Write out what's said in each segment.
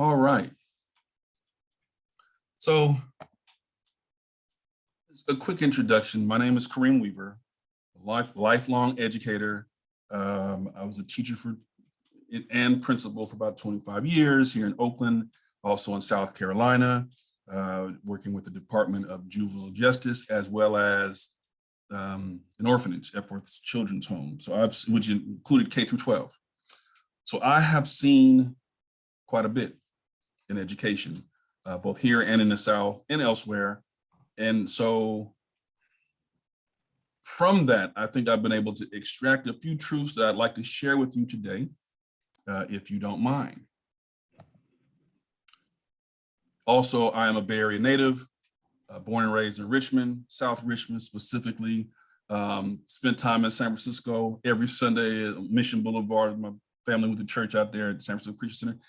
All right. So, a quick introduction. My name is Kareem Weaver, lifelong educator. I was a teacher and principal for about 25 years here in Oakland, also in South Carolina, working with the Department of Juvenile Justice, as well as an orphanage, Epworth's Children's Home, which included K through 12. So I have seen quite a bit in education, both here and in the South and elsewhere. And so from that, I think I've been able to extract a few truths that I'd like to share with you today, if you don't mind. Also, I am a Bay Area native, born and raised in Richmond, South Richmond specifically. Spent time in San Francisco every Sunday at Mission Boulevard. My family went to church out there at San Francisco Christian Center.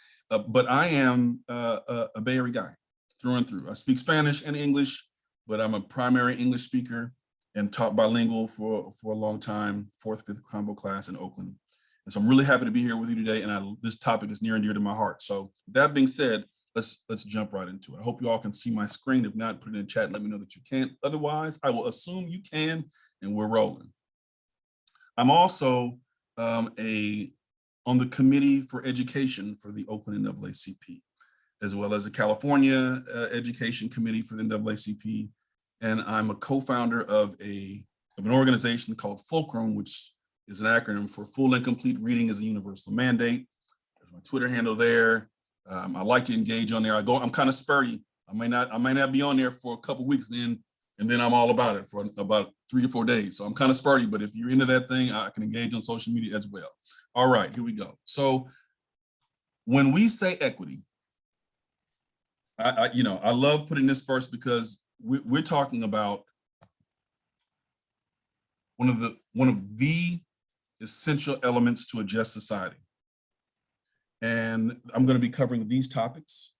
But I am a Bay Area guy through and through. I speak Spanish and English, but I'm a primary English speaker and taught bilingual for a long time, 4th, 5th combo class in Oakland. And so I'm really happy to be here with you today. And this topic is near and dear to my heart. So with that being said, let's jump right into it. I hope you all can see my screen. If not, put it in the chat and let me know that you can. Otherwise, I will assume you can, and we're rolling. I'm also on the committee for education for the Oakland and NAACP, as well as the California Education Committee for the NAACP. And I'm a co-founder of an organization called FULCRUM, which is an acronym for Full and Complete Reading as a Universal Mandate. There's my Twitter handle there. I like to engage on there. I'm kind of spurty. I may not be on there for a couple weeks, and then I'm all about it for about 3 or 4 days. So I'm kind of spurty, but if you're into that thing, I can engage on social media as well. All right, here we go. So when we say equity, I love putting this first because we're talking about one of the essential elements to a just society. And I'm going to be covering these topics.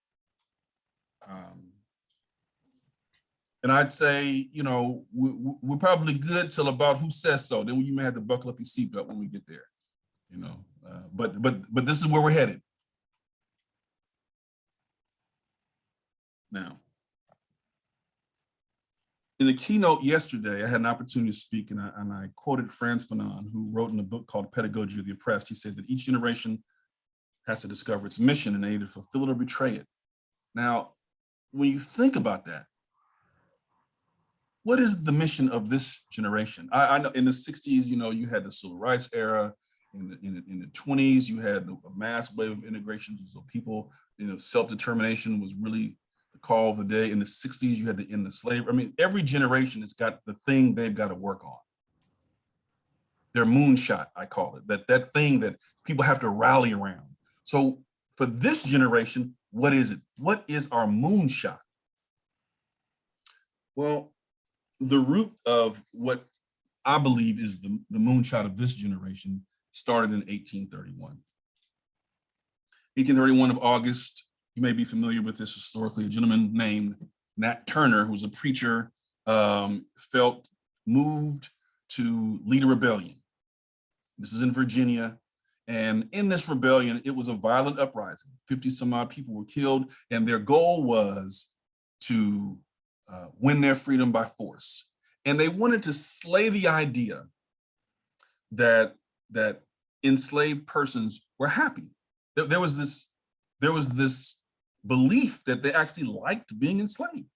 And I'd say, we're probably good till about who says so. Then you may have to buckle up your seatbelt when we get there, but this is where we're headed. Now, in the keynote yesterday, I had an opportunity to speak, and I quoted Frantz Fanon, who wrote in a book called Pedagogy of the Oppressed. He said that each generation has to discover its mission and either fulfill it or betray it. Now, when you think about that, what is the mission of this generation? I know in the 60s, you had the civil rights era. In the 20s, you had a mass wave of integration. So people, self-determination was really the call of the day. In the 60s, you had the end of slavery. I mean, every generation has got the thing they've got to work on. Their moonshot, I call it, that thing that people have to rally around. So for this generation, what is it? What is our moonshot? Well, the root of what I believe is the moonshot of this generation started in 1831. 1831 of August, you may be familiar with this historically, a gentleman named Nat Turner, who was a preacher, felt moved to lead a rebellion. This is in Virginia. And in this rebellion, it was a violent uprising. 50 some odd people were killed, and their goal was to win their freedom by force. And they wanted to slay the idea that enslaved persons were happy. There was this belief that they actually liked being enslaved.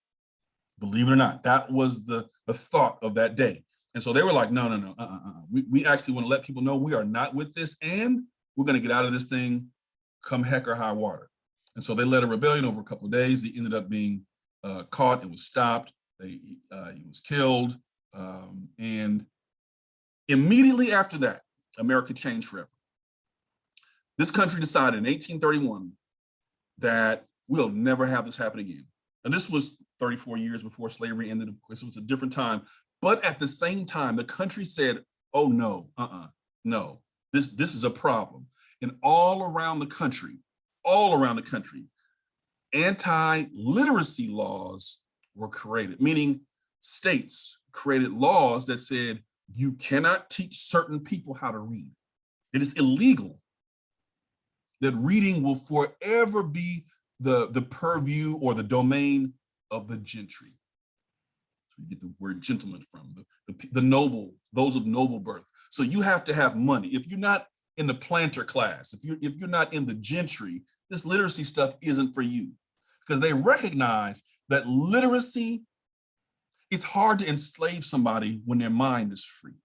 Believe it or not, that was the thought of that day. And so they were like, no. We actually want to let people know we are not with this, and we're going to get out of this thing come heck or high water. And so they led a rebellion over a couple of days. He ended up being caught and was stopped. He was killed. And immediately after that, America changed forever. This country decided in 1831 that we'll never have this happen again. And this was 34 years before slavery ended. Of course, it was a different time. But at the same time, the country said, oh, no, no, this is a problem. And all around the country, anti-literacy laws were created, meaning states created laws that said you cannot teach certain people how to read. It is illegal. That reading will forever be the purview or the domain of the gentry. So you get the word gentleman from, the noble, those of noble birth. So you have to have money. If you're not in the planter class, if you're not in the gentry, this literacy stuff isn't for you, because they recognize that literacy, it's hard to enslave somebody when their mind is free.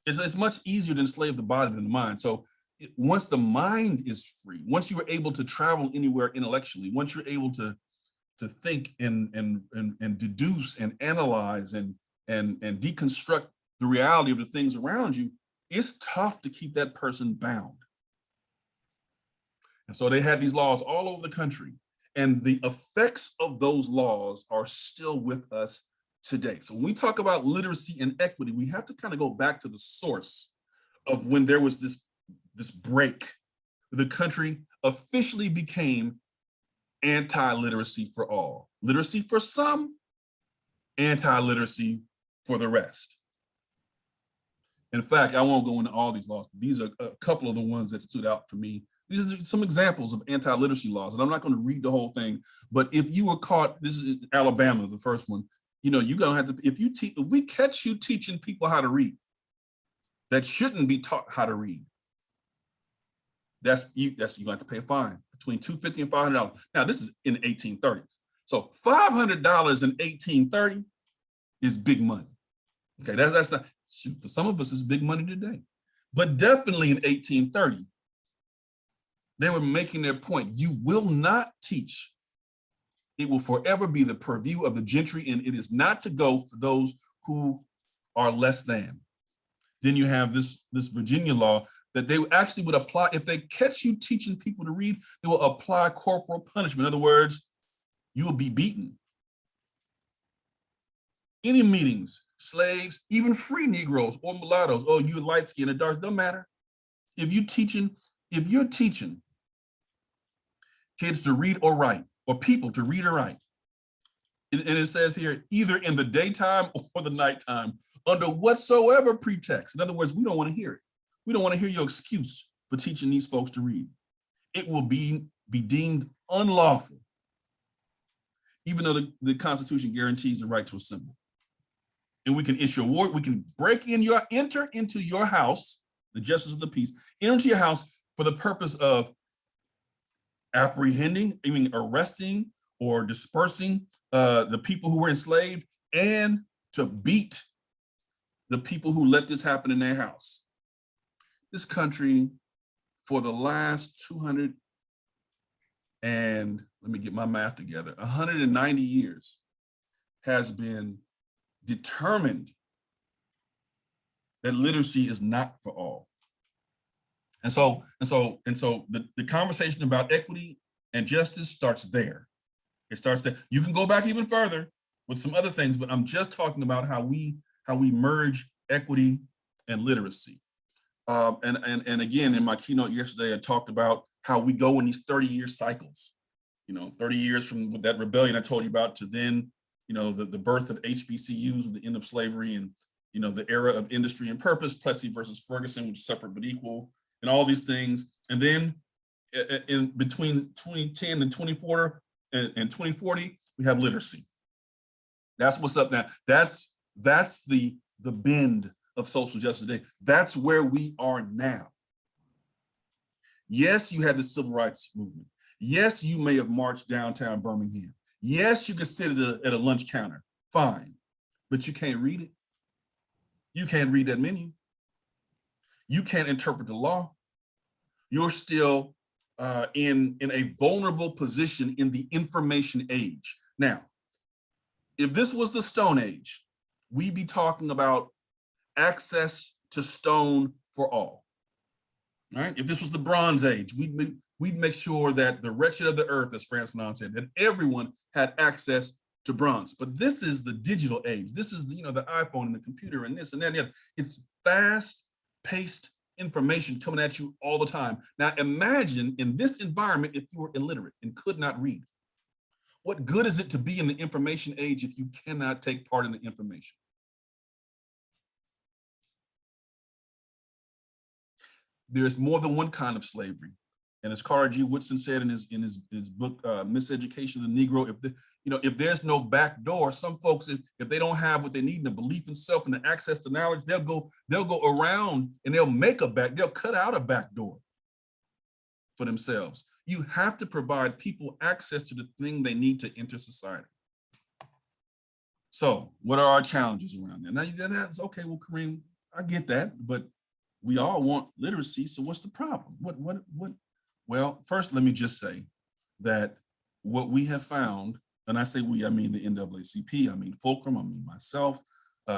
It's much easier to enslave the body than the mind. So once the mind is free, once you are able to travel anywhere intellectually, once you're able to think and deduce and analyze and deconstruct the reality of the things around you, it's tough to keep that person bound. And so they had these laws all over the country, and the effects of those laws are still with us today. So when we talk about literacy and equity, we have to kind of go back to the source of when there was this break. The country officially became anti-literacy for all. Literacy for some, anti-literacy for the rest. In fact, I won't go into all these laws. These are a couple of the ones that stood out for me. These are some examples of anti-literacy laws, and I'm not going to read the whole thing, but if you were caught, this is Alabama, the first one, you know, you're going to have to, if we catch you teaching people how to read that shouldn't be taught how to read, you're going to have to pay a fine between $250 and $500. Now, this is in the 1830s. So $500 in 1830 is big money. Okay, that's not, shoot, for some of us, it's big money today. But definitely in 1830, they were making their point. You will not teach. It will forever be the purview of the gentry, and it is not to go for those who are less than. Then you have this Virginia law that they actually would apply, if they catch you teaching people to read, they will apply corporal punishment. In other words, you will be beaten. Any meetings, slaves, even free Negroes or mulattoes, oh, you light skin or dark, don't matter. If you're teaching kids to read or write, or people to read or write, and it says here, either in the daytime or the nighttime, under whatsoever pretext. In other words, we don't want to hear it. We don't want to hear your excuse for teaching these folks to read. It will be deemed unlawful, even though the Constitution guarantees the right to assemble. And we can issue a warrant. We can enter into your house, the justice of the peace, enter into your house for the purpose of apprehending, arresting or dispersing the people who were enslaved, and to beat the people who let this happen in their house. This country, for the last 200 and, let me get my math together, 190 years, has been determined that literacy is not for all. And so the conversation about equity and justice starts there. It starts there. You can go back even further with some other things, but I'm just talking about how we merge equity and literacy. And again, in my keynote yesterday, I talked about how we go in these 30-year cycles. 30 years from that rebellion I told you about to then, the birth of HBCUs with the end of slavery, and the era of industry and purpose, Plessy versus Ferguson, which is separate but equal, and all these things. And then in between 2010 and 2040, we have literacy. That's what's up now. That's the bend of social justice today. That's where we are now. Yes, you had the civil rights movement. Yes, you may have marched downtown Birmingham. Yes, you could sit at a lunch counter, fine, but you can't read it. You can't read that menu. You can't interpret the law. You're still in a vulnerable position in the information age. Now, if this was the Stone Age, we'd be talking about access to stone for all. Right? If this was the Bronze Age, we'd make sure that the wretched of the earth, as Frantz Fanon said, that everyone had access to bronze. But this is the digital age. This is the iPhone and the computer and this and that and the other. It's fast-paced information coming at you all the time. Now imagine in this environment if you were illiterate and could not read. What good is it to be in the information age if you cannot take part in the information? There's more than one kind of slavery. And as Carter G. Woodson said in his book, Miseducation of the Negro, if there's no back door, some folks, if they don't have what they need, the belief in self and the access to knowledge, they'll go around and they'll cut out a back door for themselves. You have to provide people access to the thing they need to enter society. So what are our challenges around that? Now that's okay, well, Kareem, I get that, but we all want literacy, so what's the problem? What? Well, first, let me just say that what we have found, and I say we, I mean the NAACP, I mean FULCRUM, I mean myself,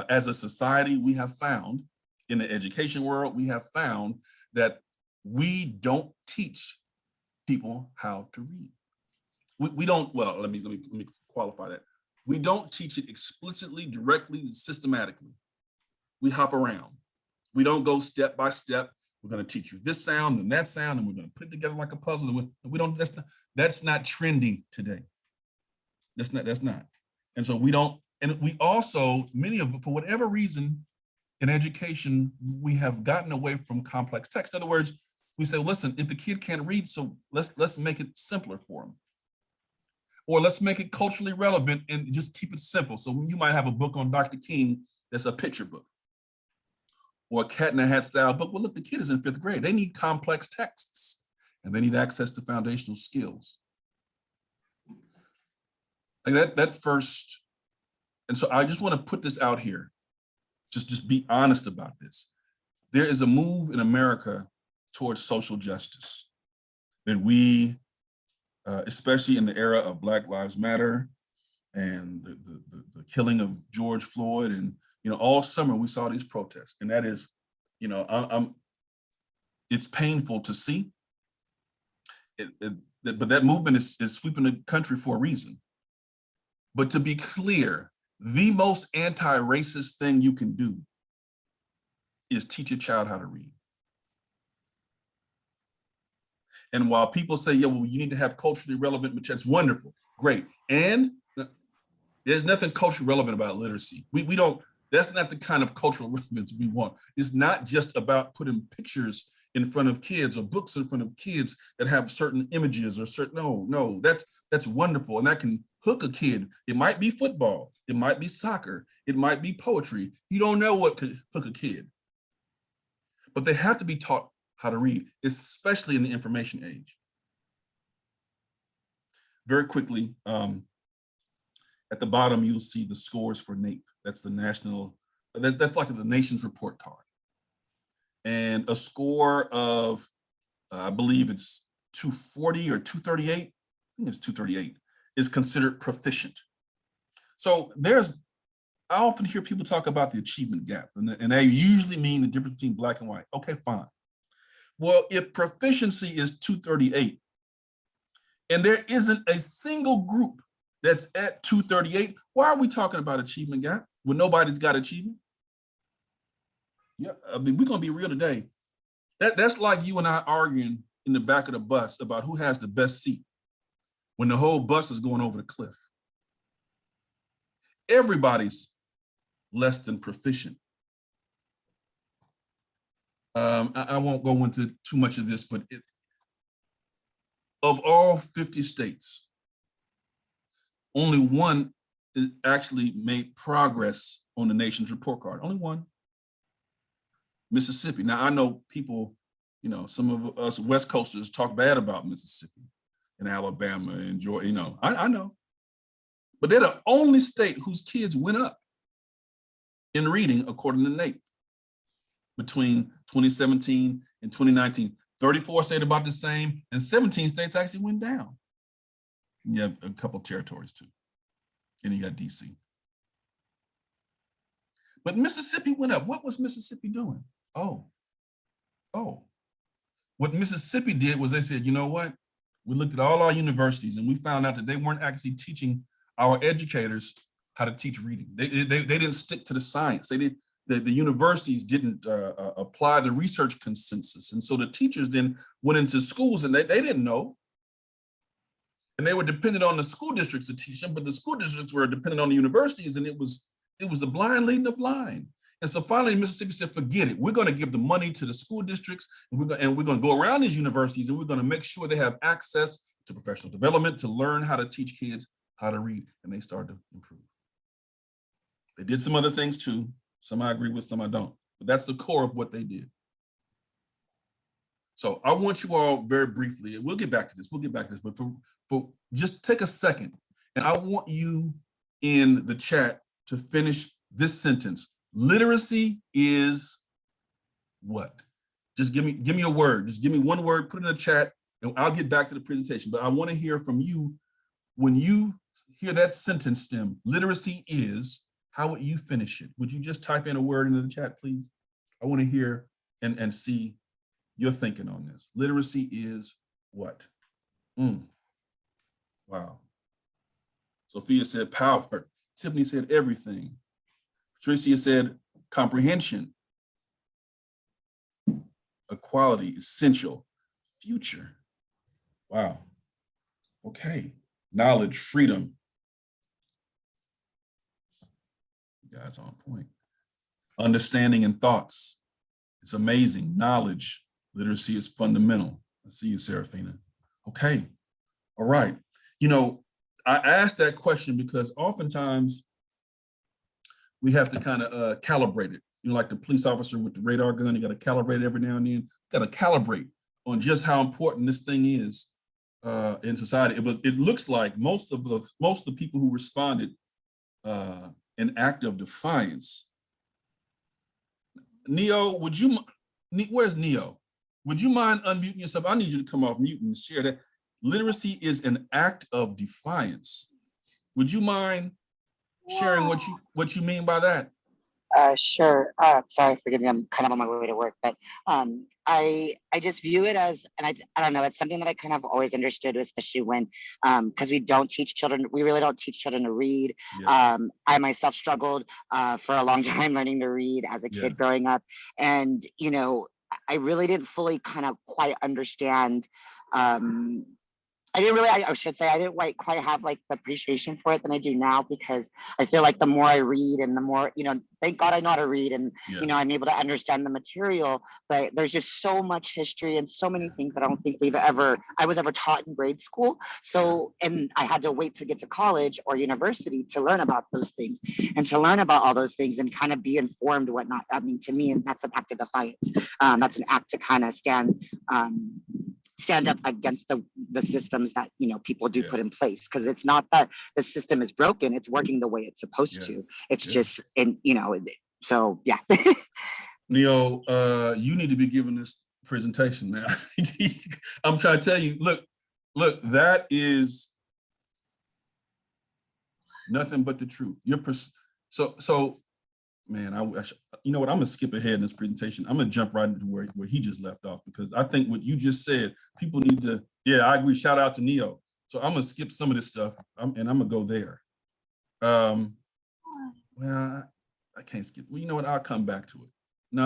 as a society, we have found in the education world, we have found that we don't teach people how to read. We don't, well, let me qualify that. We don't teach it explicitly, directly, systematically. We hop around. We don't go step by step. We're going to teach you this sound and that sound, and we're going to put it together like a puzzle. And we don't. That's not trendy today. That's not. And so we don't. And we also, many of them, for whatever reason, in education, we have gotten away from complex text. In other words, we say, listen, if the kid can't read, so let's make it simpler for them, or let's make it culturally relevant and just keep it simple. So you might have a book on Dr. King that's a picture book, or a cat in a hat style book. Well, look, the kid is in 5th grade. They need complex texts and they need access to foundational skills. Like that first. And so I just want to put this out here. Just be honest about this. There is a move in America towards social justice that we, especially in the era of Black Lives Matter and the killing of George Floyd, and all summer we saw these protests, and that is, it's painful to see. But that movement is sweeping the country for a reason. But to be clear, the most anti-racist thing you can do is teach a child how to read. And while people say, yeah, well, you need to have culturally relevant material, it's wonderful, great. And there's nothing culturally relevant about literacy. We don't, that's not the kind of cultural relevance we want. It's not just about putting pictures in front of kids or books in front of kids that have certain images or certain, no, that's wonderful. And that can hook a kid. It might be football, it might be soccer, it might be poetry. You don't know what could hook a kid. But they have to be taught how to read, especially in the information age. Very quickly, at the bottom, you'll see the scores for NAACP. That's the national, that's like the nation's report card. And a score of, I believe it's 240 or 238, I think it's 238, is considered proficient. So I often hear people talk about the achievement gap, and they usually mean the difference between Black and white. Okay, fine. Well, if proficiency is 238, and there isn't a single group that's at 238, why are we talking about achievement gap when nobody's got achievement? Yeah, I mean, we're gonna be real today. That's like you and I arguing in the back of the bus about who has the best seat when the whole bus is going over the cliff. Everybody's less than proficient. I won't go into too much of this, but of all 50 states, only one actually made progress on the nation's report card. Only one. Mississippi. Now, I know people, some of us West Coasters talk bad about Mississippi and Alabama and Georgia, I know. But they're the only state whose kids went up in reading, according to NAACP, between 2017 and 2019. 34 stayed about the same, and 17 states actually went down. You have a couple territories too, and you got DC. But Mississippi went up. What was Mississippi doing? What Mississippi did was they said, you know what? We looked at all our universities and we found out that they weren't actually teaching our educators how to teach reading. They didn't stick to the science. The universities didn't apply the research consensus. And so the teachers then went into schools and they didn't know. And they were dependent on the school districts to teach them, but the school districts were dependent on the universities, and it was the blind leading the blind. And so finally, Mississippi said, forget it. We're going to give the money to the school districts, and we're going to go around these universities, and we're going to make sure they have access to professional development to learn how to teach kids how to read. And they started to improve. They did some other things too. Some I agree with, some I don't. But that's the core of what they did. So I want you all very briefly, and we'll get back to this, but for just take a second, and I want you in the chat to finish this sentence. Literacy is what? Just give me a word. Just give me one word, put it in the chat, and I'll get back to the presentation. But I want to hear from you when you hear that sentence stem. Literacy is, how would you finish it? Would you just type in a word into the chat, please? I want to hear and see your thinking on this. Literacy is what? Wow. Sophia said power. Tiffany said everything. Patricia said comprehension. Equality, essential. Future. Wow. Okay. Knowledge, freedom. You guys on point. Understanding and thoughts. It's amazing. Knowledge. Literacy is fundamental. I see you, Serafina. Okay. All right. You know, I asked that question because oftentimes we have to kind of calibrate it. You know, like the police officer with the radar gun, you got to calibrate it every now and then. Got to calibrate on just how important this thing is in society. But it looks like most of the people who responded in act of defiance. Neo, where's Neo? Would you mind unmuting yourself? I need you to come off mute and share that. Literacy is an act of defiance. Would you mind sharing what you mean by that? Sure. Sorry, forgive me. I'm kind of on my way to work, but I just view it as, and I don't know, it's something that I kind of always understood, especially when, because we really don't teach children to read. Yeah. I myself struggled for a long time learning to read as a kid growing up. And, you know, I really didn't fully kind of quite understand I didn't quite have like the appreciation for it than I do now, because I feel like the more I read and the more, you know, thank God I know how to read and, you know, I'm able to understand the material, but there's just so much history and so many things that I don't think I was ever taught in grade school. So, and I had to wait to get to college or university to learn about those things and to learn about all those things and kind of be informed whatnot. I mean, to me, and that's an act of defiance. That's an act to kind of stand up against the systems that, you know, people do put in place, because it's not that the system is broken, it's working the way it's supposed to. It's just, and you know, so yeah. Neo, you need to be giving this presentation now. I'm trying to tell you, look, that is nothing but the truth. So man, you know what? I'm gonna skip ahead in this presentation. I'm gonna jump right into where he just left off, because I think what you just said, people need to, I agree, shout out to Neo. So I'm gonna skip some of this stuff and I'm gonna go there. Well, I can't skip. Well, you know what? I'll come back to it. No.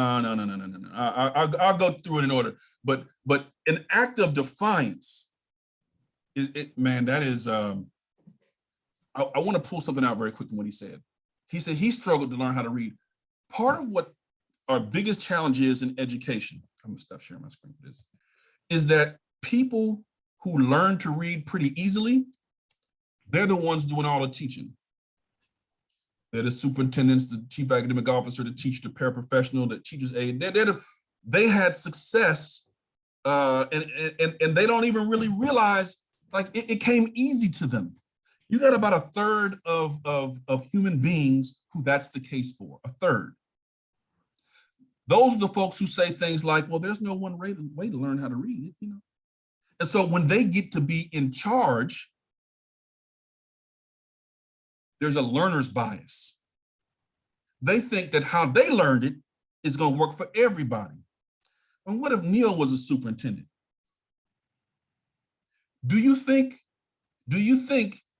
I'll go through it in order. But an act of defiance, man, that is, I wanna pull something out very quickly when he said. He said he struggled to learn how to read. Part of what our biggest challenge is in education, I'm gonna stop sharing my screen for this, is that people who learn to read pretty easily, they're the ones doing all the teaching. They're the superintendents, the chief academic officer, the teacher, the paraprofessional, the teacher's aide. They had success and they don't even really realize, like, it came easy to them. You got about a third of human beings who that's the case for, a third. Those are the folks who say things like, well, there's no one way to learn how to read, you know? And so when they get to be in charge, there's a learner's bias. They think that how they learned it is gonna work for everybody. And what if Neil was a superintendent? Do you think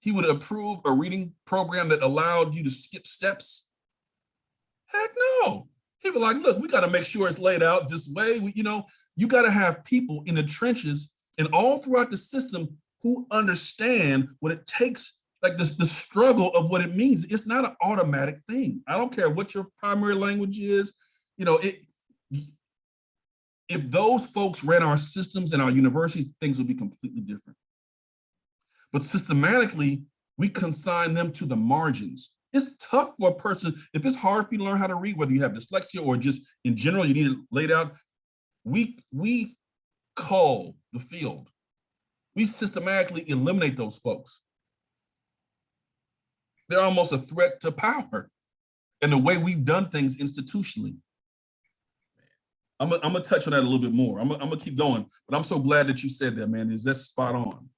he would approve a reading program that allowed you to skip steps? Heck no. He'd be like, look, we got to make sure it's laid out this way. You got to have people in the trenches and all throughout the system who understand what it takes like the struggle of what it means. It's not an automatic thing. I don't care what your primary language is. You know, if those folks ran our systems and our universities, things would be completely different. But systematically, we consign them to the margins. It's tough for a person, if it's hard for you to learn how to read, whether you have dyslexia or just in general, you need it laid out, we cull the field. We systematically eliminate those folks. They're almost a threat to power and the way we've done things institutionally. I'm gonna touch on that a little bit more. I'm gonna keep going, but I'm so glad that you said that, man. That's spot on.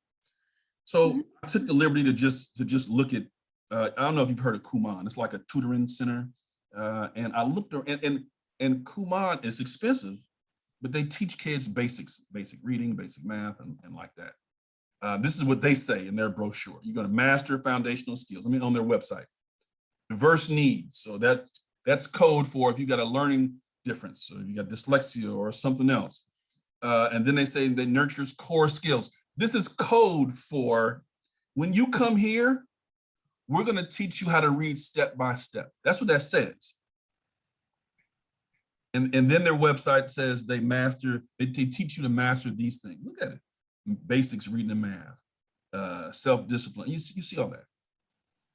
So I took the liberty to just look at, I don't know if you've heard of Kumon. It's like a tutoring center. And I looked and Kumon is expensive, but they teach kids basic reading, basic math, and like that. This is what they say in their brochure. You're gonna master foundational skills. I mean, on their website. Diverse needs. So that's code for if you got a learning difference, or you got dyslexia or something else. And then they say they nurtures core skills. This is code for when you come here, we're going to teach you how to read step by step. That's what that says. And then their website says they teach you to master these things. Look at it. Basics, reading and math, self-discipline. You see all that.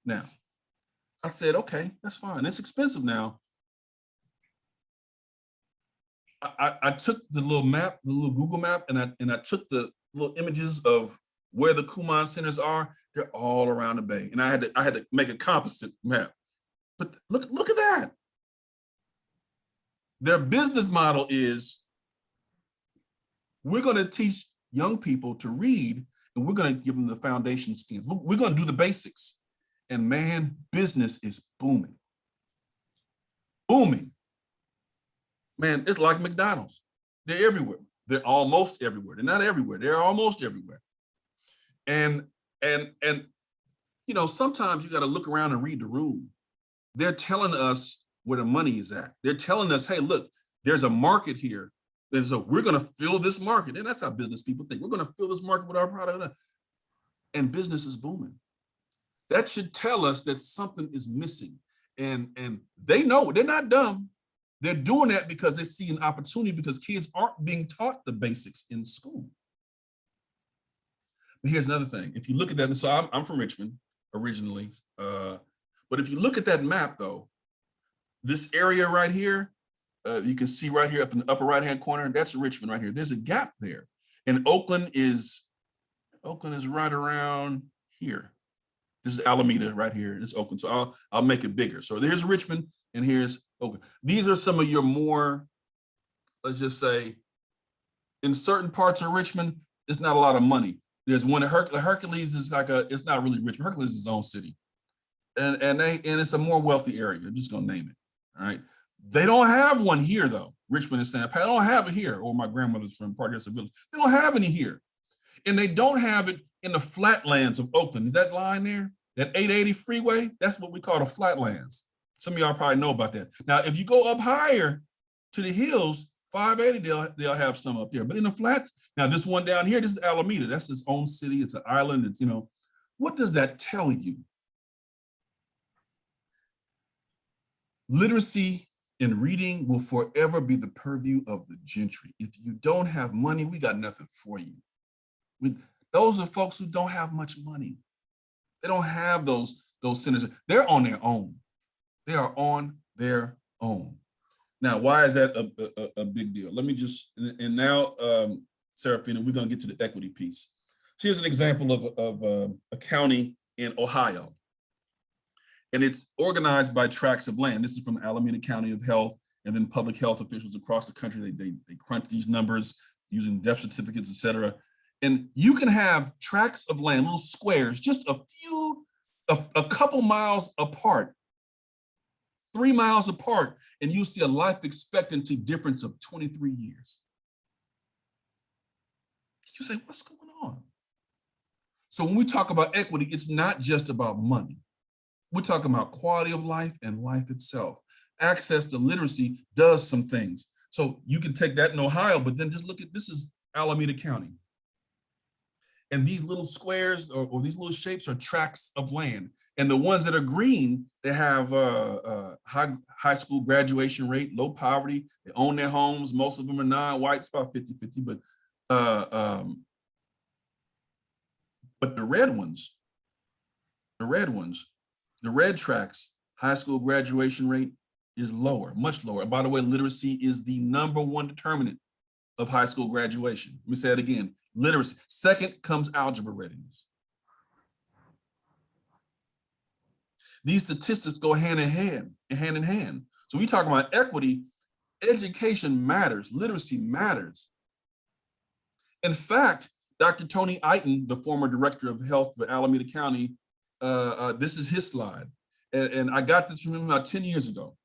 Now, I said, okay, that's fine. It's expensive now. I took the little map, the little Google map, and I took the little images of where the Kumon centers are. They're all around the Bay, and I had to make a composite map. But look at that. Their business model is, we're going to teach young people to read, and we're going to give them the foundation skills. We're going to do the basics, and man, business is booming, booming. Man, it's like McDonald's. They're everywhere. They're almost everywhere. They're not everywhere. They're almost everywhere. And you know, sometimes you got to look around and read the room. They're telling us where the money is at. They're telling us, hey, look, there's a market here. And so we're going to fill this market. And that's how business people think. We're going to fill this market with our product. And business is booming. That should tell us that something is missing. And they know, they're not dumb. They're doing that because they see an opportunity, because kids aren't being taught the basics in school. But here's another thing. If you look at that, and so I'm from Richmond originally, but if you look at that map though, this area right here, you can see right here up in the upper right-hand corner, that's Richmond right here. There's a gap there. And Oakland is right around here. This is Alameda right here. It's Oakland. So I'll make it bigger. So there's Richmond and here's Oakland. These are some of your more, let's just say, in certain parts of Richmond, it's not a lot of money. There's one, Hercules is like it's not really Richmond. Hercules is its own city. And it's a more wealthy area. I'm just gonna name it. All right. They don't have one here though. Richmond and San Pat, I don't have it here. Or my grandmother's from Park Village. They don't have any here. And they don't have it in the flatlands of Oakland. Is that line there? That 880 freeway? That's what we call the flatlands. Some of y'all probably know about that. Now, if you go up higher to the hills, 580, they'll have some up there. But in the flats, now this one down here, this is Alameda. That's its own city. It's an island. It's, you know, what does that tell you? Literacy and reading will forever be the purview of the gentry. If you don't have money, we got nothing for you. Those are folks who don't have much money. They don't have those centers. They're on their own. They are on their own. Now, why is that a big deal? Let me just, and now, Serafina, we're gonna get to the equity piece. So here's an example of a county in Ohio. And it's organized by tracts of land. This is from Alameda County of Health, and then public health officials across the country. They crunch these numbers using death certificates, et cetera. And you can have tracts of land, little squares, just a couple miles apart, 3 miles apart, and you see a life expectancy difference of 23 years. You say, what's going on? So when we talk about equity, it's not just about money. We're talking about quality of life and life itself. Access to literacy does some things. So you can take that in Ohio, but then just look at, this is Alameda County. And these little squares or these little shapes are tracts of land. And the ones that are green, they have high school graduation rate, low poverty, they own their homes, most of them are non-white, it's about 50-50, but the red ones, the red tracts, high school graduation rate is lower, much lower. And by the way, literacy is the #1 determinant of high school graduation. Let me say it again, literacy. Second comes algebra readiness. These statistics go hand in hand. So we talk about equity, education matters, literacy matters. In fact, Dr. Tony Eaton, the former director of health for Alameda County, this is his slide. And I got this from him about 10 years ago.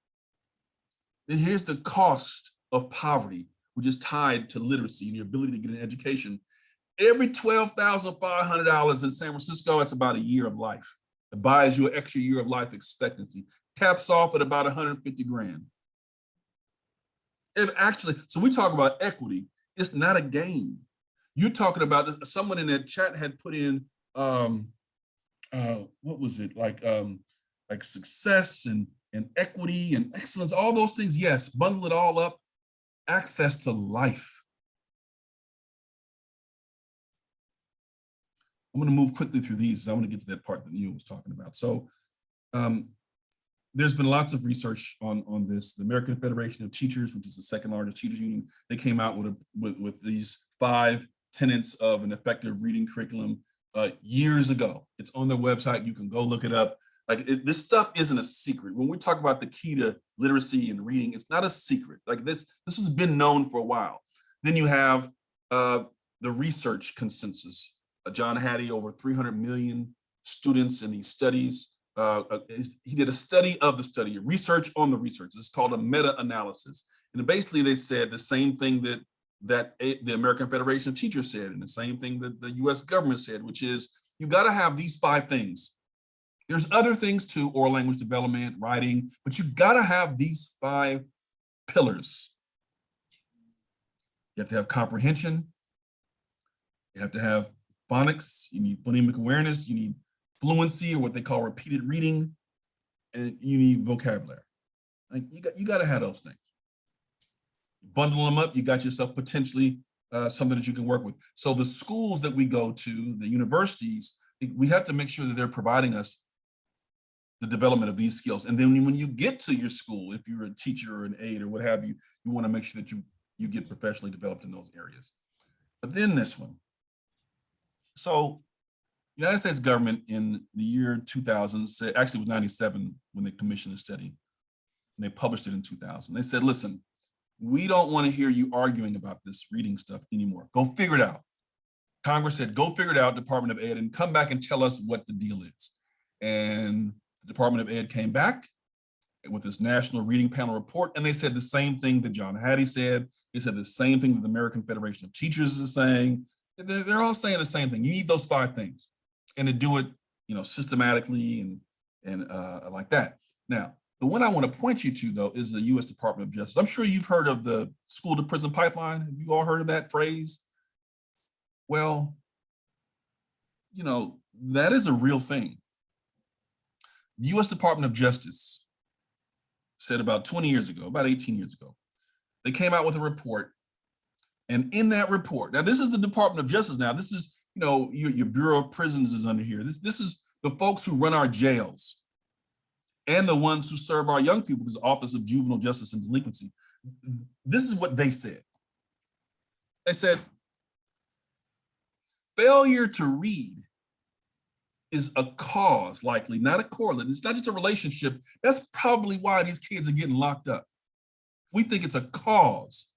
And here's the cost of poverty, which is tied to literacy and the ability to get an education. Every $12,500 in San Francisco, that's about a year of life. It buys you an extra year of life expectancy. Caps off at about 150 grand. It actually, so we talk about equity, it's not a game. You're talking about, someone in that chat had put in, what was it, like success and equity and excellence, all those things, yes, bundle it all up, access to life. I'm gonna move quickly through these. I want to get to that part that Neil was talking about. So there's been lots of research on this. The American Federation of Teachers, which is the second largest teachers union, they came out with these 5 tenets of an effective reading curriculum years ago. It's on their website. You can go look it up. This stuff isn't a secret. When we talk about the key to literacy and reading, it's not a secret. This has been known for a while. Then you have the research consensus. John Hattie, over 300 million students in these studies. He did a study of the study, research on the research. It's called a meta-analysis. And basically they said the same thing that the American Federation of Teachers said, and the same thing that the US government said, which is you gotta have these 5 things. There's other things too, oral language development, writing, but you gotta have these 5 pillars. You have to have comprehension. You have to have phonics, you need phonemic awareness, you need fluency, or what they call repeated reading, and you need vocabulary. You got to have those things. Bundle them up, you got yourself potentially something that you can work with. So the schools that we go to, the universities, we have to make sure that they're providing us the development of these skills. And then when you get to your school, if you're a teacher or an aide or what have you, you want to make sure that you get professionally developed in those areas. But then this one. So United States government in the year 2000, actually it was 97 when they commissioned the study, and they published it in 2000. They said, listen, we don't want to hear you arguing about this reading stuff anymore. Go figure it out. Congress said, go figure it out, Department of Ed, and come back and tell us what the deal is. And the Department of Ed came back with this National Reading Panel report, and they said the same thing that John Hattie said. They said the same thing that the American Federation of Teachers is saying. They're all saying the same thing. You need those 5 things, and to do it, systematically and like that. Now, the one I want to point you to though is the U.S. Department of Justice. I'm sure you've heard of the school to prison pipeline. Have you all heard of that phrase? Well, that is a real thing. The U.S. Department of Justice said about 20 years ago, about 18 years ago, they came out with a report. And in that report, now this is the Department of Justice now, this is, your Bureau of Prisons is under here. This is the folks who run our jails and the ones who serve our young people, because the Office of Juvenile Justice and Delinquency. This is what they said. They said, failure to read is a cause, likely, not a correlate. It's not just a relationship. That's probably why these kids are getting locked up. We think it's a cause.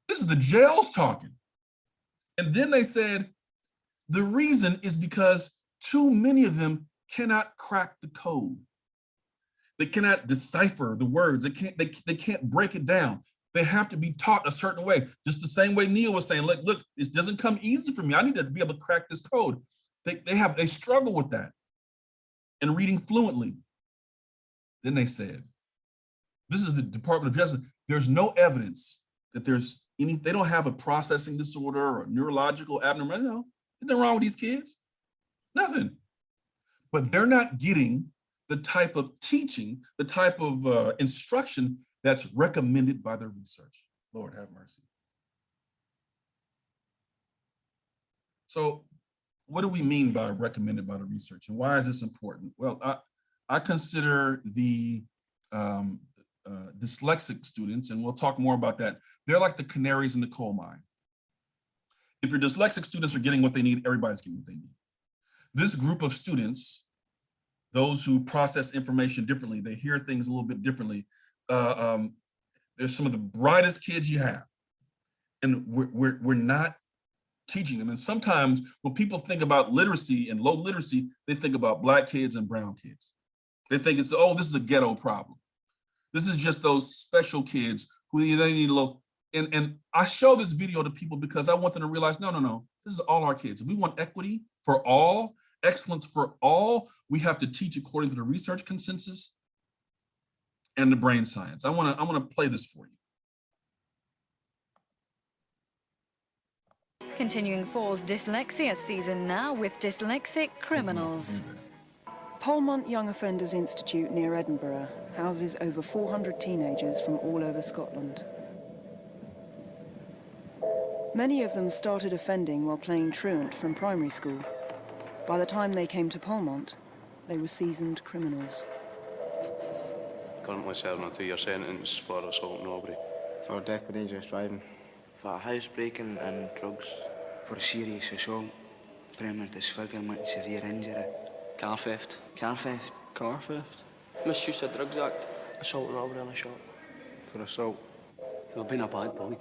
This is the jails talking. And then they said, the reason is because too many of them cannot crack the code. They cannot decipher the words. They can't break it down. They have to be taught a certain way. Just the same way Neil was saying, look, this doesn't come easy for me. I need to be able to crack this code. They struggle with that and reading fluently. Then they said, this is the Department of Justice. There's no evidence that there's they don't have a processing disorder or neurological abnormality. No, nothing wrong with these kids, nothing. But they're not getting the type of teaching, the type of instruction that's recommended by the research. Lord have mercy. So what do we mean by recommended by the research, and why is this important? Well, I consider the dyslexic students, and we'll talk more about that, they're like the canaries in the coal mine. If your dyslexic students are getting what they need, everybody's getting what they need. This group of students, those who process information differently, they hear things a little bit differently, they're some of the brightest kids you have. And we're not teaching them. And sometimes when people think about literacy and low literacy, they think about Black kids and brown kids. They think it's, oh, this is a ghetto problem. This is just those special kids who they need a little, and I show this video to people because I want them to realize, no, this is all our kids. If we want equity for all, excellence for all, we have to teach according to the research consensus and the brain science. I want to play this for you. Continuing 4's dyslexia season now with dyslexic criminals. Polmont Young Offenders Institute near Edinburgh houses over 400 teenagers from all over Scotland. Many of them started offending while playing truant from primary school. By the time they came to Polmont, they were seasoned criminals. Currently serving a 2-year sentence for assault and robbery. For death by dangerous driving. For housebreaking and drugs. For serious assault, permanent disfigurement, severe injury. Car theft. Car theft. Car theft. Misuse of Drugs Act. Assault and robbery on a shop. For assault. I've been a bad boy.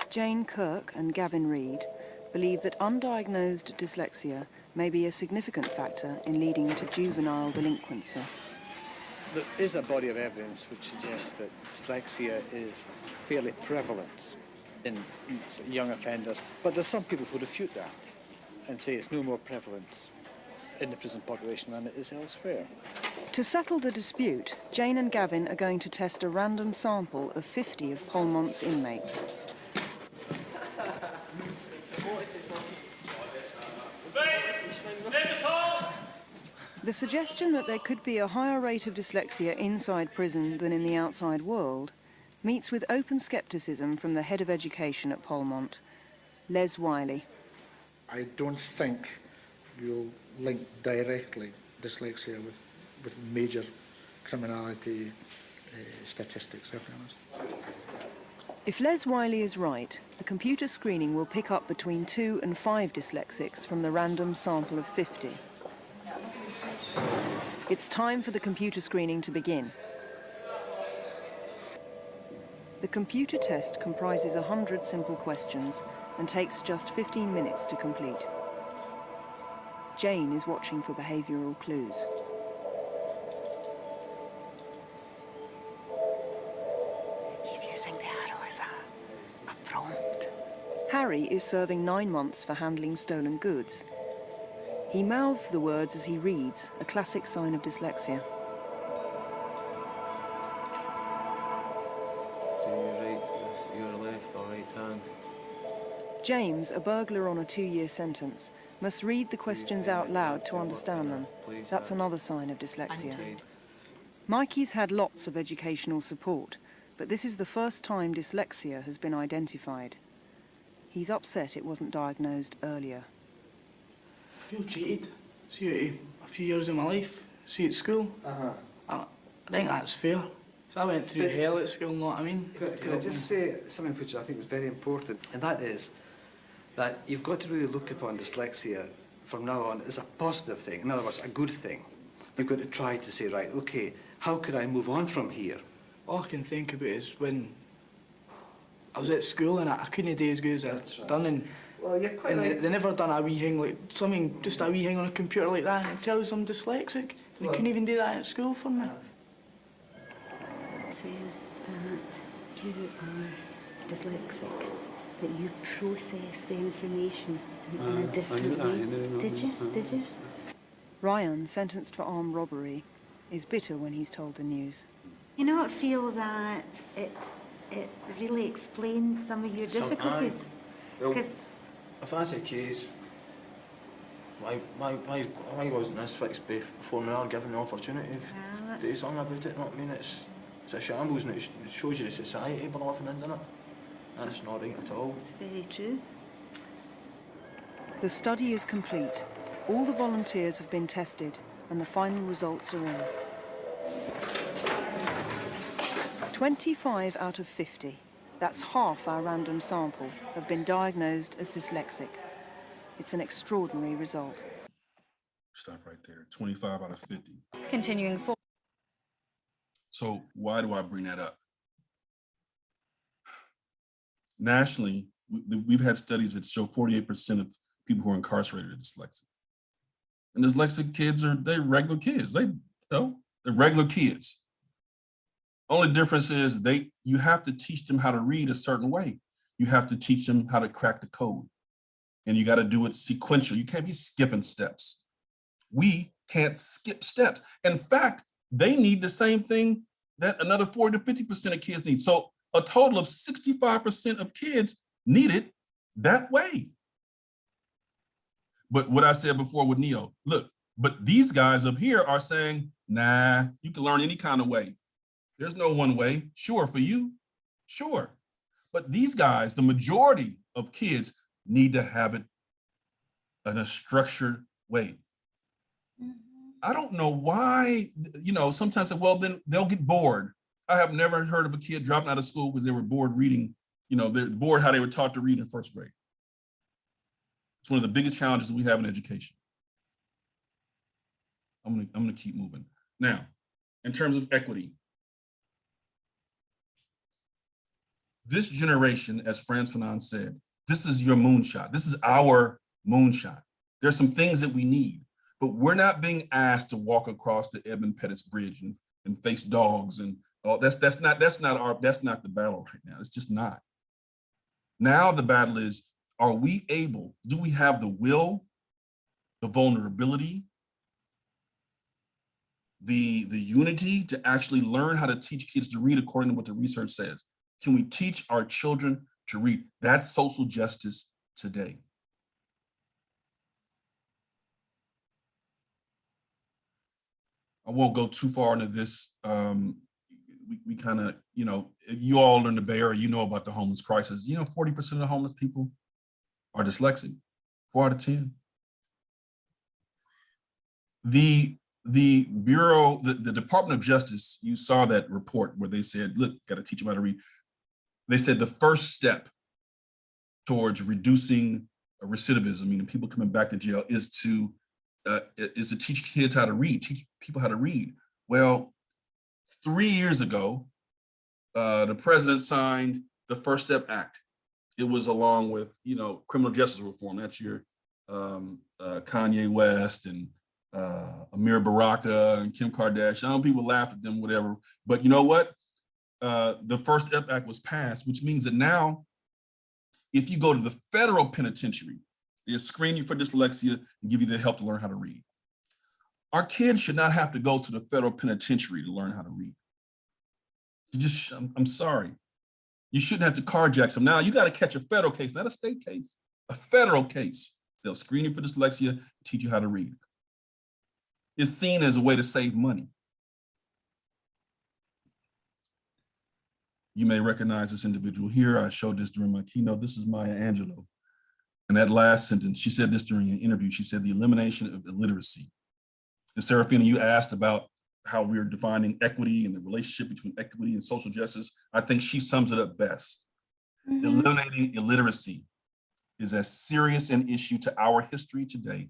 Jane Kirk and Gavin Reid believe that undiagnosed dyslexia may be a significant factor in leading to juvenile delinquency. There is a body of evidence which suggests that dyslexia is fairly prevalent in young offenders, but there's some people who refute that and say it's no more prevalent in the prison population than it is elsewhere. To settle the dispute, Jane and Gavin are going to test a random sample of 50 of Polmont's inmates. The suggestion that there could be a higher rate of dyslexia inside prison than in the outside world meets with open scepticism from the head of education at Polmont, Les Wiley. I don't think you'll link directly dyslexia with major criminality statistics, I'll be honest. If Les Wiley is right, the computer screening will pick up between 2 and 5 dyslexics from the random sample of 50. It's time for the computer screening to begin. The computer test comprises 100 simple questions and takes just 15 minutes to complete. Jane is watching for behavioural clues. He's using the arrow as a prompt. Harry is serving 9 months for handling stolen goods. He mouths the words as he reads, a classic sign of dyslexia. Do you write with your left or right hand? James, a burglar on a 2-year sentence, must read the questions out loud to understand them. That's another sign of dyslexia. Mikey's had lots of educational support, but this is the first time dyslexia has been identified. He's upset it wasn't diagnosed earlier. I feel cheated. See, a few years of my life, see at school. I think that's fair. So I went through hell at school, know what I mean? Could I just say something which I think is very important, and that is that you've got to really look upon dyslexia from now on as a positive thing, in other words, a good thing. You've got to try to say, right, okay, how could I move on from here? All I can think about is when I was at school and I couldn't do as good as I'd done, and well, you're quite and right. they never done a wee thing like something, just a wee thing on a computer like that, and it tells I'm dyslexic. They couldn't even do that at school for me. It says that you are dyslexic, that you process the information in a different way. Did you? Ryan, sentenced for armed robbery, is bitter when he's told the news. You not feel that it really explains some of your difficulties? Well, Because if that's the case, why wasn't this fixed before we are given the opportunity to do something about it? You know what I mean? It's a shambles, and it shows you the society we're living in, doesn't it? That's not right at all. it's very true. The study is complete. All the volunteers have been tested and the final results are in. 25 out of 50, that's half our random sample, have been diagnosed as dyslexic. It's an extraordinary result. Stop right there. 25 out of 50. Continuing forward. So why do I bring that up? Nationally, we've had studies that show 48% of people who are incarcerated are dyslexic. And dyslexic kids they're regular kids. They're regular kids. Only difference is you have to teach them how to read a certain way. You have to teach them how to crack the code. And you got to do it sequential. You can't be skipping steps. We can't skip steps. In fact, they need the same thing that another 40 to 50% of kids need. So a total of 65% of kids need it that way. But what I said before with Neo, look, but these guys up here are saying, nah, you can learn any kind of way. There's no one way. Sure, for you, sure. But these guys, the majority of kids need to have it in a structured way. I don't know why, sometimes, well, then they'll get bored. I have never heard of a kid dropping out of school because they were bored reading, they're bored how they were taught to read in first grade. It's one of the biggest challenges we have in education. I'm gonna keep moving. Now, in terms of equity, this generation, as Frantz Fanon said, this is your moonshot. This is our moonshot. There's some things that we need, but we're not being asked to walk across the Edmund Pettus Bridge and face dogs and that's not the battle right now. It's just not. Now the battle is, do we have the will, the vulnerability, the unity to actually learn how to teach kids to read according to what the research says? Can we teach our children to read? That's social justice today. I won't go too far into this. We kind of, you all in the Bay Area, you know about the homeless crisis. 40% of the homeless people are dyslexic, 4 out of 10. The Bureau, the Department of Justice, you saw that report where they said, look, got to teach them how to read. They said the first step towards reducing recidivism, meaning people coming back to jail, is to teach kids how to read, teach people how to read. Well, 3 years ago, the president signed the First Step Act. It was along with, criminal justice reform. That's your Kanye West and Amir Baraka and Kim Kardashian. I know people laugh at them, whatever. But you know what? The First Step Act was passed, which means that now, if you go to the federal penitentiary, they'll screen you for dyslexia and give you the help to learn how to read. Our kids should not have to go to the federal penitentiary to learn how to read. I'm sorry. You shouldn't have to carjack them. Now you got to catch a federal case, not a state case, a federal case. They'll screen you for dyslexia, teach you how to read. It's seen as a way to save money. You may recognize this individual here. I showed this during my keynote. This is Maya Angelou. And that last sentence, she said this during an interview. She said, the elimination of illiteracy. And Serafina, you asked about how we're defining equity and the relationship between equity and social justice. I think she sums it up best. Eliminating illiteracy is as serious an issue to our history today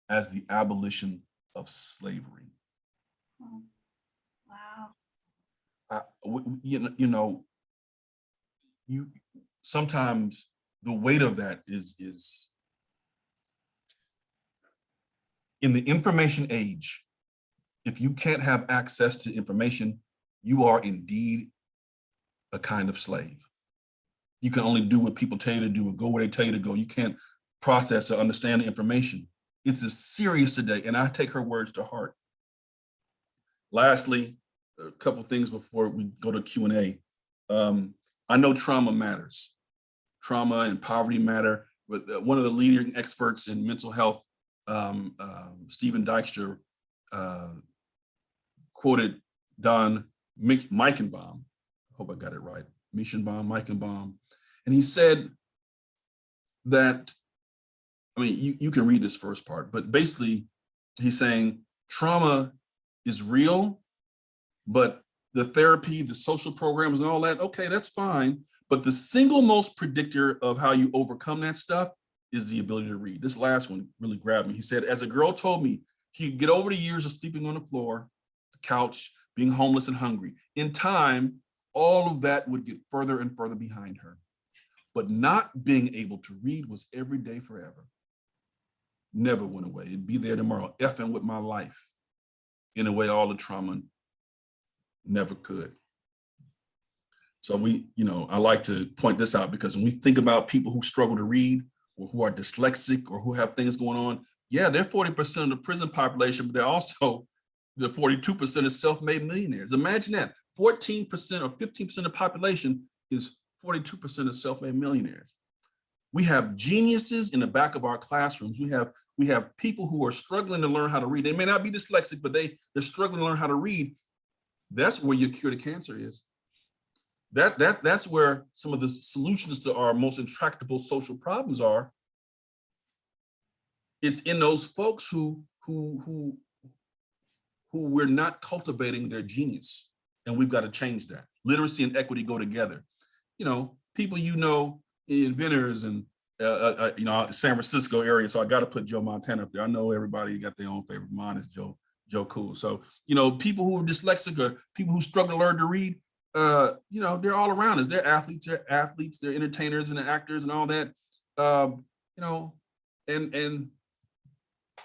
as the abolition of slavery. Wow. Sometimes the weight of that is in the information age. If you can't have access to information, you are indeed a kind of slave. You can only do what people tell you to do or go where they tell you to go. You can't process or understand the information. It's as serious today, and I take her words to heart. Lastly, a couple things before we go to Q&A. I know trauma matters. Trauma and poverty matter, but one of the leading experts in mental health, Stephen Dykstra, quoted Don Meichenbaum, I hope I got it right, Meichenbaum, and he said that, I mean, you can read this first part, but basically he's saying trauma is real, but the therapy, the social programs and all that, okay, that's fine. But the single most predictor of how you overcome that stuff is the ability to read. This last one really grabbed me. He said, as a girl told me, she could get over the years of sleeping on the floor, the couch, being homeless and hungry. In time, all of that would get further and further behind her. But not being able to read was every day forever. Never went away. It'd be there tomorrow, effing with my life in a way all the trauma never could. So I like to point this out because when we think about people who struggle to read or who are dyslexic or who have things going on, yeah, they're 40% of the prison population, but they're also the 42% of self-made millionaires. Imagine that 14% or 15% of the population is 42% of self-made millionaires. We have geniuses in the back of our classrooms. We have people who are struggling to learn how to read. They may not be dyslexic, but they're struggling to learn how to read. That's where your cure to cancer is. That's where some of the solutions to our most intractable social problems are. It's in those folks who we're not cultivating their genius, and we've got to change that. Literacy and equity go together. People inventors and San Francisco area. So I got to put Joe Montana up there. I know everybody got their own favorite. Mine is Joe Cool. So people who are dyslexic or people who struggle to learn to read, they're all around us. They're athletes, they're entertainers and actors and all that.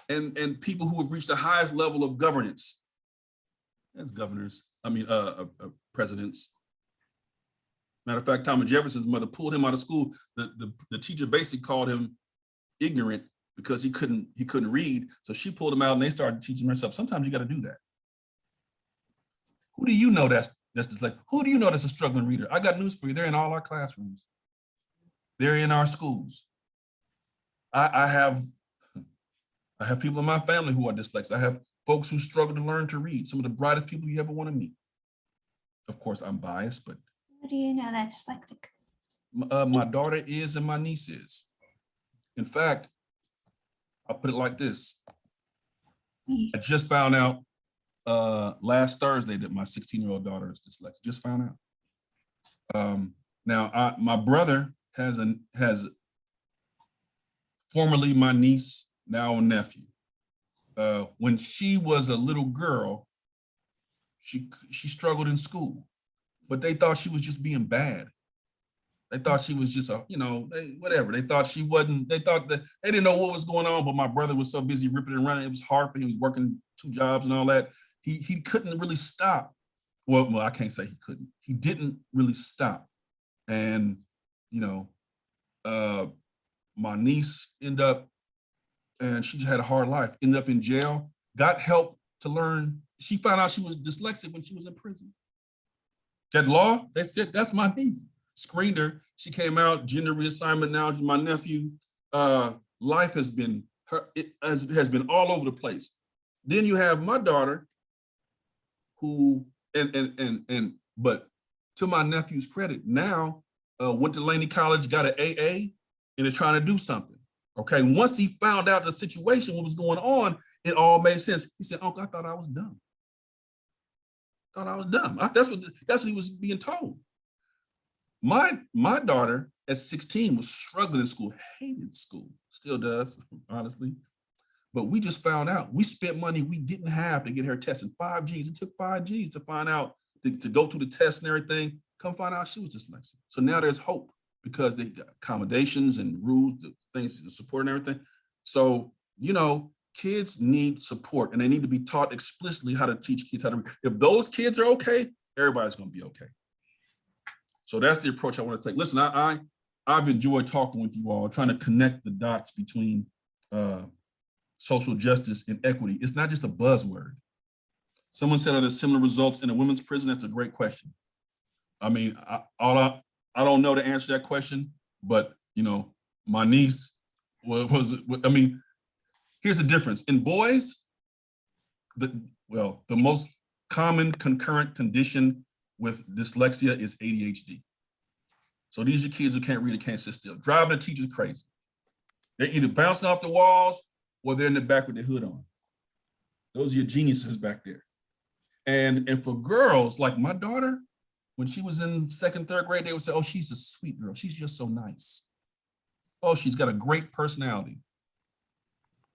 And people who have reached the highest level of governance as presidents. Matter of fact, Thomas Jefferson's mother pulled him out of school. The teacher basically called him ignorant because he couldn't read. So she pulled him out and they started teaching herself. Sometimes you got to do that. Who do you know that's just like, who do you know that's a struggling reader? I got news for you. They're in all our classrooms. They're in our schools. I have people in my family who are dyslexic. I have folks who struggle to learn to read. Some of the brightest people you ever want to meet. Of course, I'm biased, but How do you know they're dyslexic? my daughter is and my niece is. In fact, I'll put it like this. I just found out last Thursday that my 16-year-old daughter is dyslexic. Just found out. Now, my brother has formerly my niece, now a nephew. When she was a little girl, she struggled in school, but they thought she was just being bad. They thought she was just whatever. They thought she wasn't, they thought that they didn't know what was going on, but my brother was so busy ripping and running. It was hard for him. He was working 2 jobs and all that. He couldn't really stop. Well, I can't say he couldn't. He didn't really stop. And, my niece ended up, and she just had a hard life, ended up in jail, got help to learn. She found out she was dyslexic when she was in prison. That law, that's my niece. Screened her, she came out, gender reassignment now, my nephew. Life has been, has been all over the place. Then you have my daughter who, but to my nephew's credit, now went to Laney College, got an AA, and is trying to do something. Okay, once he found out the situation, what was going on, it all made sense. He said, "Uncle, I thought I was dumb. That's what he was being told." My daughter at 16 was struggling in school, hated school, still does, honestly. But we just found out, we spent money we didn't have to get her tested, 5 Gs. It took 5 Gs to find out, to go through the test and everything, come find out she was dyslexic. So now there's hope because they got accommodations and rules, the things to support and everything. So, kids need support and they need to be taught explicitly how to teach kids how to read. If those kids are okay, everybody's gonna be okay. So that's the approach I want to take. Listen, I've enjoyed talking with you all, trying to connect the dots between social justice and equity. It's not just a buzzword. Someone said, are there similar results in a women's prison? That's a great question. I mean, I don't know the answer to that question, but you know, my niece was I mean, here's the difference. In boys, the most common concurrent condition with dyslexia is ADHD. So these are kids who can't read or can't sit still. Driving a teacher's crazy. They're either bouncing off the walls or they're in the back with their hood on. Those are your geniuses back there. And for girls, like my daughter, when she was in 2nd, 3rd grade, they would say, oh, she's a sweet girl. She's just so nice. Oh, she's got a great personality.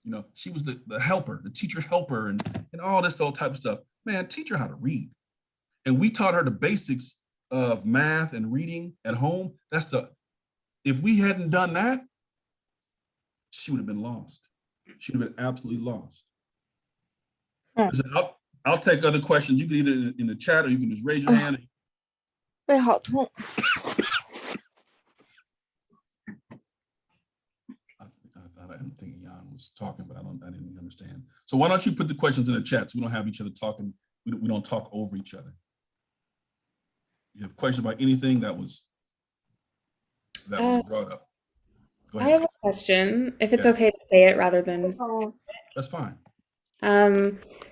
You know, she was the helper, the teacher helper, and all this old type of stuff. Man, teach her how to read. And we taught her the basics of math and reading at home. If we hadn't done that, she would have been lost. She would have been absolutely lost. Listen, I'll take other questions. You can either in the chat or you can just raise your hand. 背好痛。I didn't think Jan was talking, but I didn't understand. So why don't you put the questions in the chat so we don't have each other talking. We don't talk over each other. You have questions about anything that was brought up? Go ahead. I have a question, if it's okay to say it rather than... That's fine.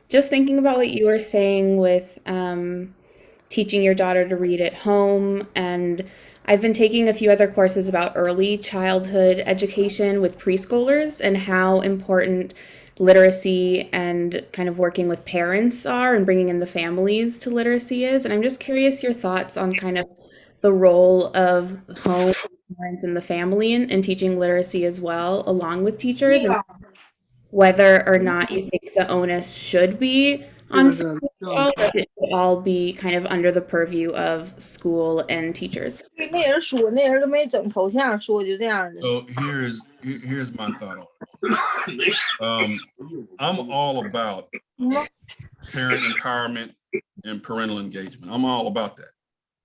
Just thinking about what you were saying with teaching your daughter to read at home, and I've been taking a few other courses about early childhood education with preschoolers and how important literacy and kind of working with parents are and bringing in the families to literacy is. And I'm just curious your thoughts on kind of the role of home, parents, and the family in teaching literacy as well, along with teachers, and whether or not you think the onus should be on families or if it should all be kind of under the purview of school and teachers.那人说，那人都没整头像，说就这样的。 So here's my thought on it. I'm all about parent empowerment and parental engagement. I'm all about that.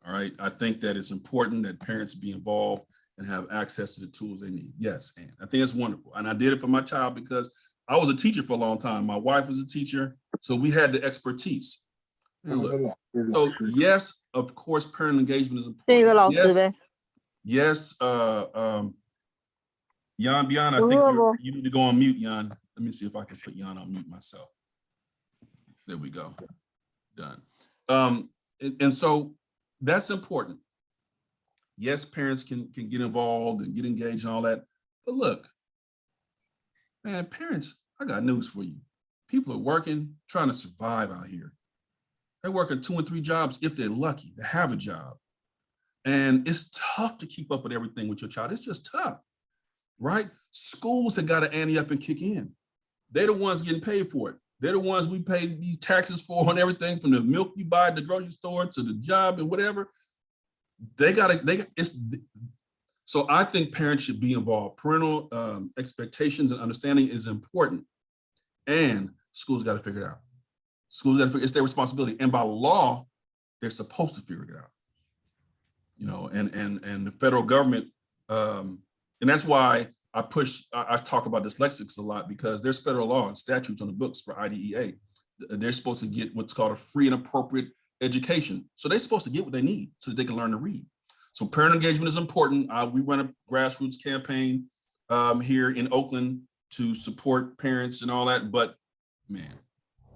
All right. I think that it's important that parents be involved and have access to the tools they need. Yes, and I think it's wonderful. And I did it for my child because I was a teacher for a long time. My wife was a teacher, so we had the expertise. Look, so yes, of course, parental engagement is important. Yes, Jan, I think you need to go on mute, Jan. Let me see if I can put Jan on mute myself. There we go. Done. And so that's important. Yes, parents can get involved and get engaged and all that. But look, man, parents, I got news for you. People are working, trying to survive out here. They're working 2 and 3 jobs if they're lucky to have a job. And it's tough to keep up with everything with your child. It's just tough, right? Schools have got to ante up and kick in. They're the ones getting paid for it. They're the ones we pay these taxes for on everything from the milk you buy at the grocery store to the job and whatever. So I think parents should be involved. Parental expectations and understanding is important. And schools got to figure it out. Schools got to figure, it's their responsibility. And by law, they're supposed to figure it out. You know, and the federal government, and that's why I talk about dyslexics a lot, because there's federal law and statutes on the books for IDEA. They're supposed to get what's called a free and appropriate education. So they're supposed to get what they need so that they can learn to read. So parent engagement is important. We run a grassroots campaign here in Oakland to support parents and all that. But man,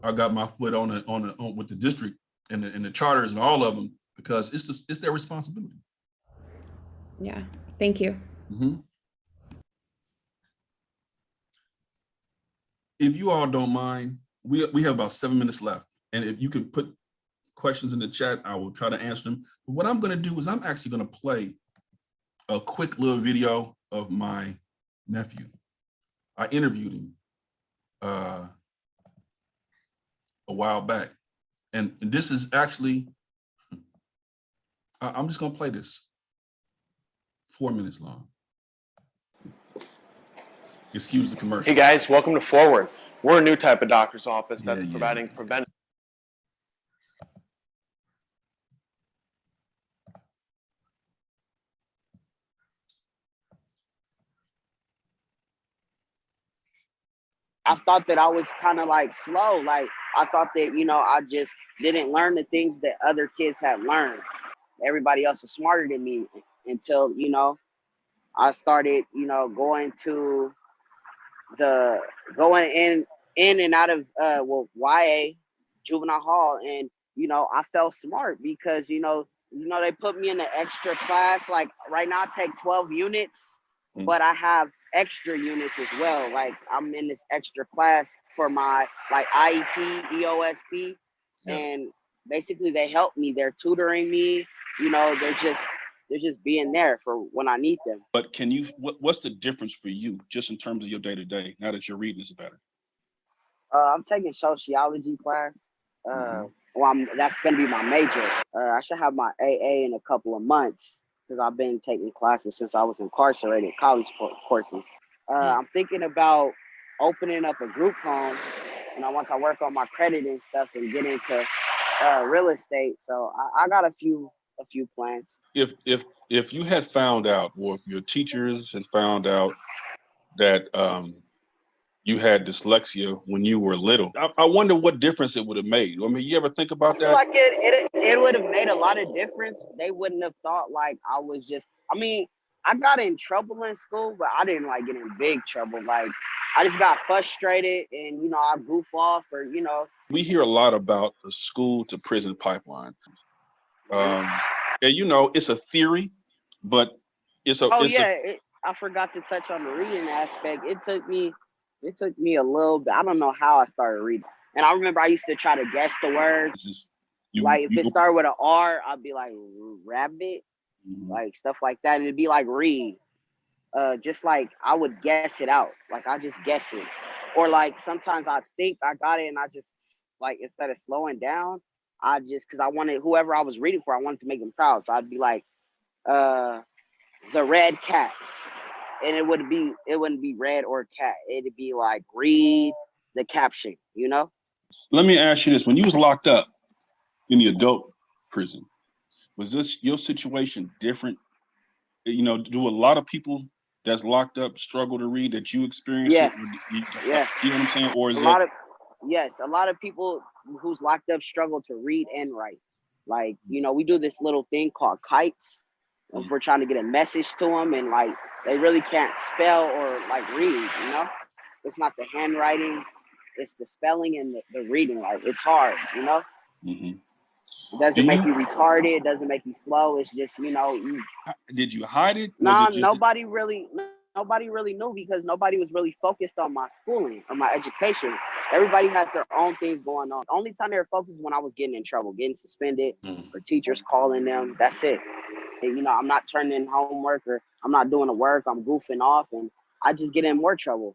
I got my foot on with the district and the charters and all of them, because it's their responsibility. Yeah, thank you. Mm-hmm. If you all don't mind, we have about 7 minutes left. And if you could put questions in the chat, I will try to answer them. But what I'm going to do is I'm actually going to play a quick little video of my nephew. I interviewed him a while back. And this is actually, I'm just going to play this. 4 minutes long. Excuse the commercial. Hey guys, welcome to Forward. We're a new type of doctor's office that's providing preventive. I thought that I was kind of like slow. Like I thought that, you know, I just didn't learn the things that other kids had learned. Everybody else is smarter than me. until, you know, I started, you know, going in and out of YA, juvenile hall, and you know, I felt smart because you know they put me in an extra class. Like right now I take 12 units, but I have extra units as well. Like I'm in this extra class for my like IEP, EOSP, and basically they help me. They're tutoring me, you know, they're just being there for when I need them. But can you, what's the difference for you just in terms of your day-to-day now that your reading is better? I'm taking sociology class. That's gonna be my major. I should have my AA in a couple of months because I've been taking classes since I was incarcerated, college courses. I'm thinking about opening up a group home, you know, once I work on my credit and stuff and get into real estate. So I got a few plans. If you had found out, or if your teachers had found out that you had dyslexia when you were little, I wonder what difference it would have made. I mean, you ever think about I feel that? like it would have made a lot of difference. They wouldn't have thought like I was just, I mean, I got in trouble in school, but I didn't like get in big trouble. Like I just got frustrated and, you know, I goof off or, you know. We hear a lot about the school to prison pipeline. And you know, it's a theory, but it's a, I forgot to touch on the reading aspect. It took me a little bit. I don't know how I started reading. And I remember I used to try to guess the words. Like if it started with an R, I'd be like rabbit, like stuff like that. And it'd be like read. Just like I would guess it out. Like I just guess it. Or like sometimes I think I got it and I just like instead of slowing down, I just because I wanted whoever I was reading for, I wanted to make them proud. So I'd be like, the red cat. And it wouldn't be red or cat. It'd be like read the caption, you know? Let me ask you this. When you was locked up in the adult prison, was this your situation different? You know, do a lot of people that's locked up struggle to read that you experienced? Yeah. You know what I'm saying? Or is a lot of people who's locked up struggle to read and write. Like, you know, we do this little thing called kites. If we're trying to get a message to them and like they really can't spell or like read, you know? It's not the handwriting, it's the spelling and the reading. Like it's hard, you know? It doesn't make you retarded, it doesn't make you slow. It's just, you know, did you hide it? No, nobody really knew because nobody was really focused on my schooling or my education. Everybody had their own things going on. The only time they were focused is when I was getting in trouble, getting suspended, or teachers calling them. That's it. And, you know, I'm not turning in homework or I'm not doing the work. I'm goofing off and I just get in more trouble.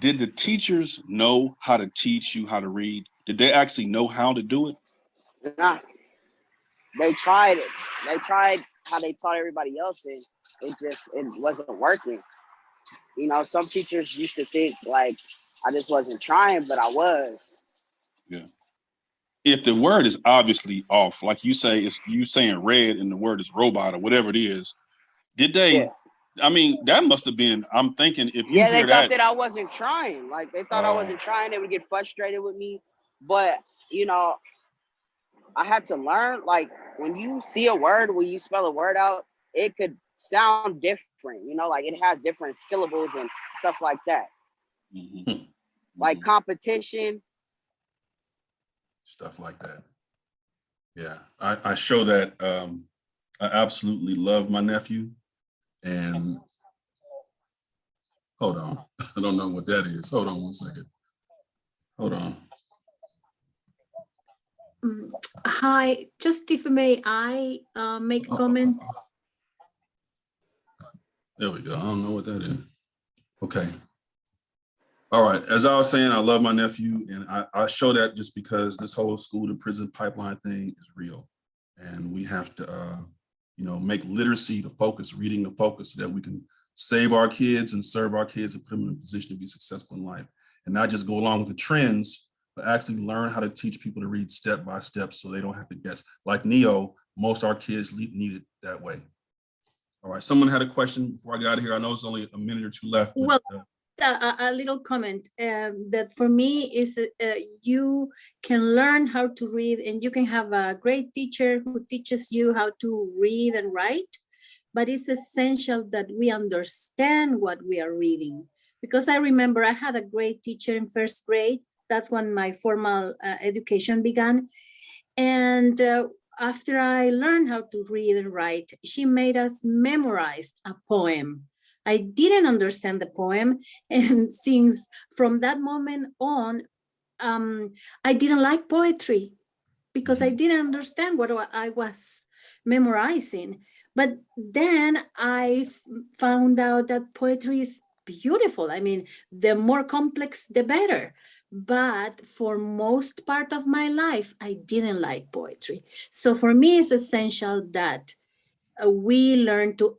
Did the teachers know how to teach you how to read? Did they actually know how to do it? Nah. They tried it. They tried how they taught everybody else and it wasn't working. You know, some teachers used to think like I just wasn't trying, but I was. Yeah. If the word is obviously off, like you say, it's you saying red and the word is robot or whatever it is, did they, I mean, that must have been, I'm thinking if you they thought that I wasn't trying. Like they thought I wasn't trying, they would get frustrated with me. But, you know, I had to learn, like when you see a word, when you spell a word out, it could sound different, you know, like it has different syllables and stuff like that. Like competition. Stuff like that. Yeah, I show that I absolutely love my nephew. And hold on, I don't know what that is. Hold on one second. Hold on. Hi, just if may I make a comment? There we go. I don't know what that is. Okay. All right. As I was saying, I love my nephew, and I show that just because this whole school to prison pipeline thing is real, and we have to, you know, make literacy the focus, reading the focus, so that we can save our kids and serve our kids and put them in a position to be successful in life, and not just go along with the trends, but actually learn how to teach people to read step by step so they don't have to guess. Like Neo, most of our kids need it that way. All right, someone had a question before I get out of here. I know it's only a minute or two left. But, well, a little comment that for me is you can learn how to read and you can have a great teacher who teaches you how to read and write. but it's essential that we understand what we are reading. Because I remember I had a great teacher in first grade. That's when my formal education began. And after I learned how to read and write, she made us memorize a poem. I didn't understand the poem. And since from that moment on, I didn't like poetry because I didn't understand what I was memorizing. But then I found out that poetry is beautiful. I mean, the more complex, the better. But for most part of my life, I didn't like poetry. So for me, it's essential that we learn to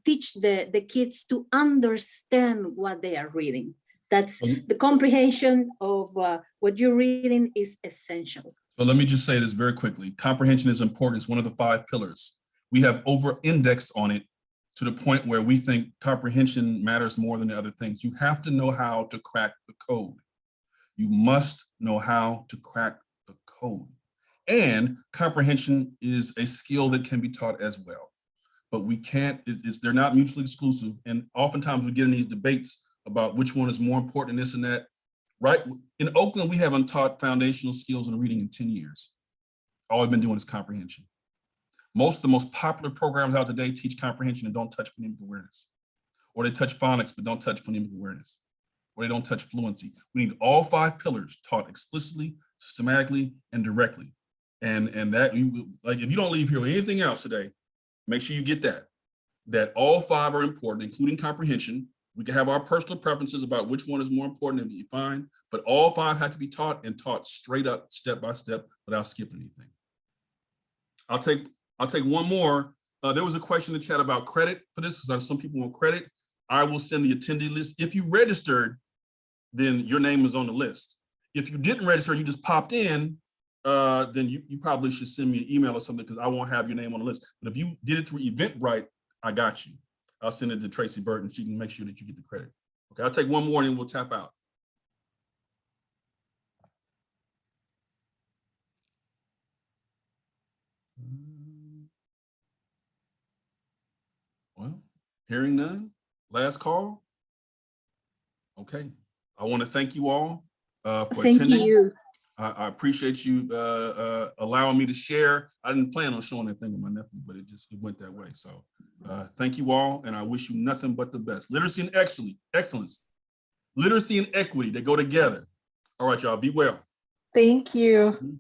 teach the kids to understand what they are reading. That's the comprehension of what you're reading is essential. So let me just say this very quickly. Comprehension is important. It's one of the 5 pillars. We have over-indexed on it to the point where we think comprehension matters more than the other things. You have to know how to crack the code. You must know how to crack the code. And comprehension is a skill that can be taught as well. But we can't, they're not mutually exclusive. And oftentimes we get in these debates about which one is more important, this and that. Right? In Oakland, we haven't taught foundational skills in reading in 10 years. All we've been doing is comprehension. Most of the most popular programs out today teach comprehension and don't touch phonemic awareness. Or they touch phonics, but don't touch phonemic awareness. Or they don't touch fluency. We need all 5 pillars taught explicitly, systematically, and directly. And that, like, if you don't leave here with anything else today, make sure you get that all 5 are important, including comprehension. We can have our personal preferences about which one is more important and be fine, but all 5 have to be taught and taught straight up, step by step, without skipping anything. I'll take one more. There was a question in the chat about credit for this, because some people want credit. I will send the attendee list. If you registered, then your name is on the list. If you didn't register, you just popped in, then you probably should send me an email or something, because I won't have your name on the list. But if you did it through Eventbrite, I got you. I'll send it to Tracy Burton. She can make sure that you get the credit. Okay, I'll take one more and then we'll tap out. Well, hearing none, last call. Okay, I want to thank you all for attending. Thank you. I appreciate you allowing me to share. I didn't plan on showing that thing with my nephew, but it went that way. So thank you all, and I wish you nothing but the best. Literacy and excellence. Literacy and equity, they go together. All right, y'all, be well. Thank you.